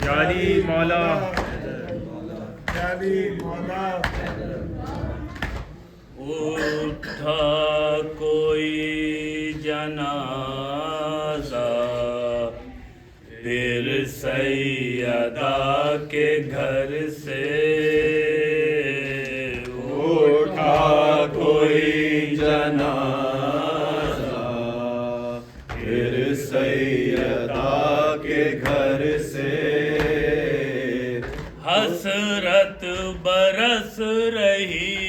یا علی مولا یا علی مولا اٹھا کوئی جنازہ پھر سیدہ کے گھر سے، اٹھا کوئی جنازہ پھر سیدہ کے گھر سے، حسرت برس رہی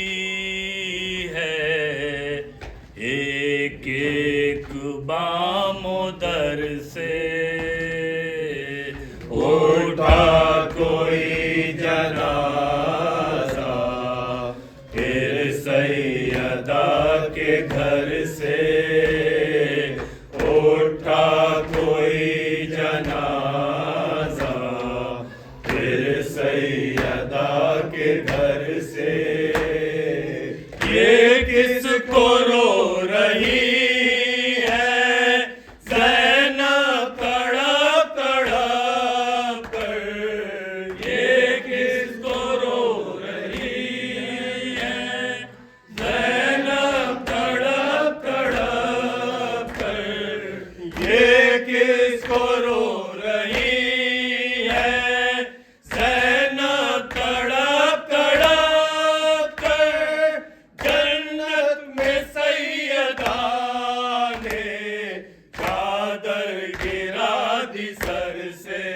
ایک ایک بام و در سے، اٹھا کوئی جنازہ پھر سیدہ کے گھر سے، اٹھا کوئی جنازہ پھر سیدہ کے گھر سے، یہ کس کو رو رہی ہے زینب تڑپ تڑپ کر، یہ کس کو رو رہی ہے زینب تڑپ تڑپ کر، یہ کس کو رو رہی ہے زینب تڑپ تڑپ کر، جنت میں سیدہ نے چادر گرا دی سر سے،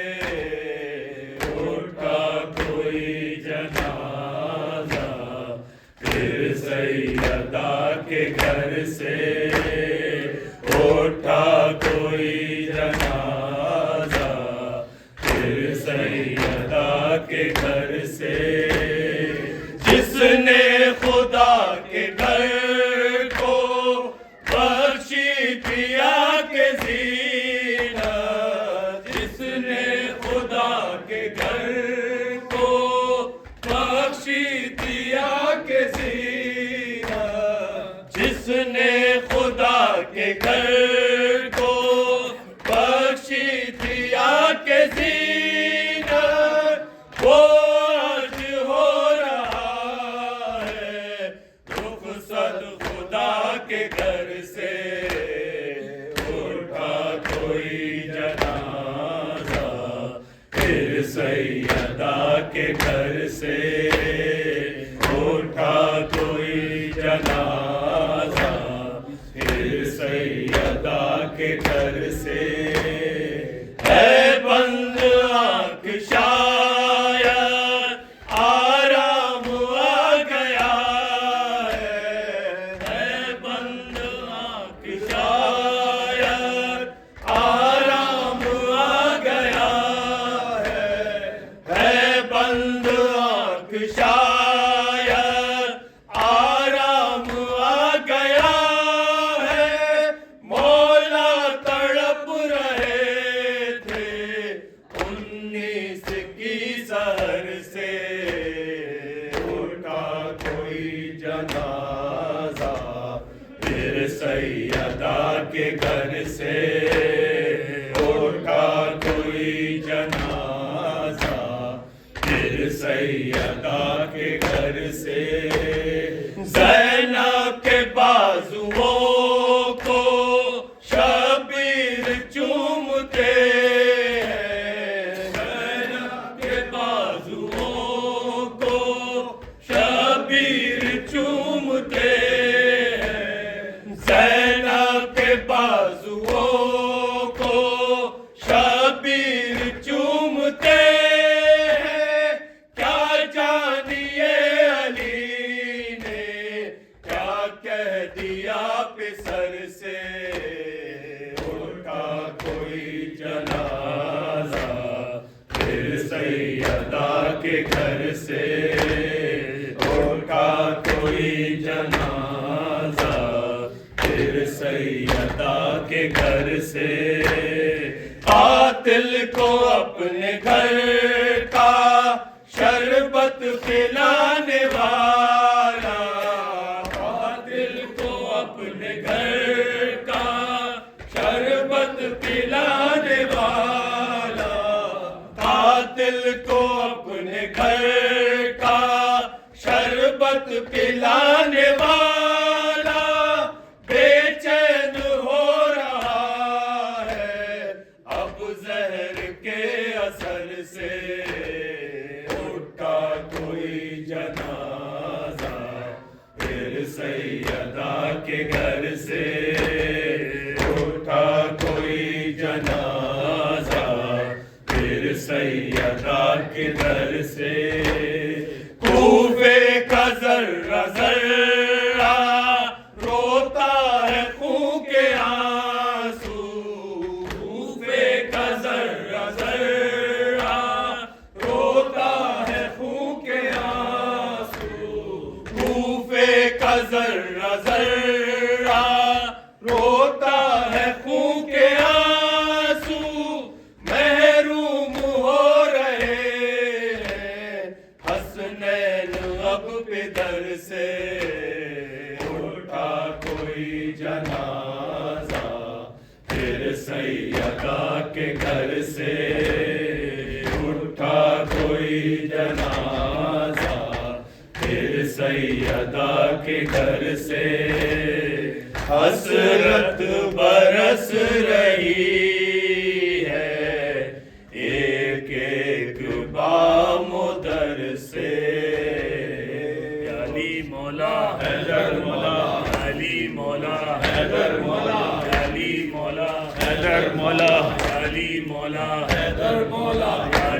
اٹھا کوئی جنازہ پھر سیدہ کے گھر سے، اٹھا کوئی جنازہ پھر سیدہ کے گھر سے، جس نے خدا کے گھر کو بخشی پیا کے زینت، جس نے خدا کے گھر کو بخشی پیا کے زینت، جس نے خدا کے گھر کو بخشی دیا کے زینت، وہ آج ہو رہا ہے رخصت خدا کے گھر سے، اٹھا کوئی جنازہ پھر سیدہ کے گھر سے، اٹھا کوئی جنازہ پھر سیدہ کے گھر سے، اے بند آنکھ شاید آرام آ گیا ہے، اے بند آنکھ شاید آرام آ گیا ہے، اے بند آنکھ شاید آرام آ گیا ہے، مولا تڑپ رہے تھے 19 کی سحر سے، اٹھا کوئی جنازہ پھر سیدہ کے گھر سے، اٹھا کوئی جنازہ پھر سیدہ کے گھر سے، زینب کے بازوؤں کو شبیر چومتے ہیں، زینب کے بازوؤں کو شبیر چومتے ہیں، زینب کے بازوؤں کو شبیر چومتے ہیں، کیا جانیے علی نے کیا کہہ دیا پسر سے، اٹھا کوئی جنازہ پھر سیدہ کے گھر سے، اٹھا کوئی جنازہ پھر سیدہ کے گھر سے، قاتل کو اپنے گھر کا شربت پلانے والا، قاتل کو اپنے گھر کا شربت پلانے والا، قاتل کو اپنے گھر کا شربت پلانے والا بے چین ہو رہا ہے اب زہر کے اثر سے اٹھا کوئی جنازہ پھر سیدہ کے گھر سے اٹھا کوئی جنازہ پھر سیدہ کے گھر سے کوفے کا ذرہ ذرہ روتا ہے خون کے آنسو کوفے کا ذرہ ذرہ روتا ہے خون کے آنسو کوفے کا ذرہ ذرہ روتا ہے خون کے آنسو محروم ہو رہے ہیں حسنین اب پدر سے اٹھا کوئی جنازہ پھر سیدہ کے گھر سے اٹھا کوئی جنازہ پھر سیدہ کے گھر سے حسرت برس رہی ہے ایک ایک بام در سے علی مولا حیدر مولا علی مولا حیدر مولا علی مولا حیدر مولا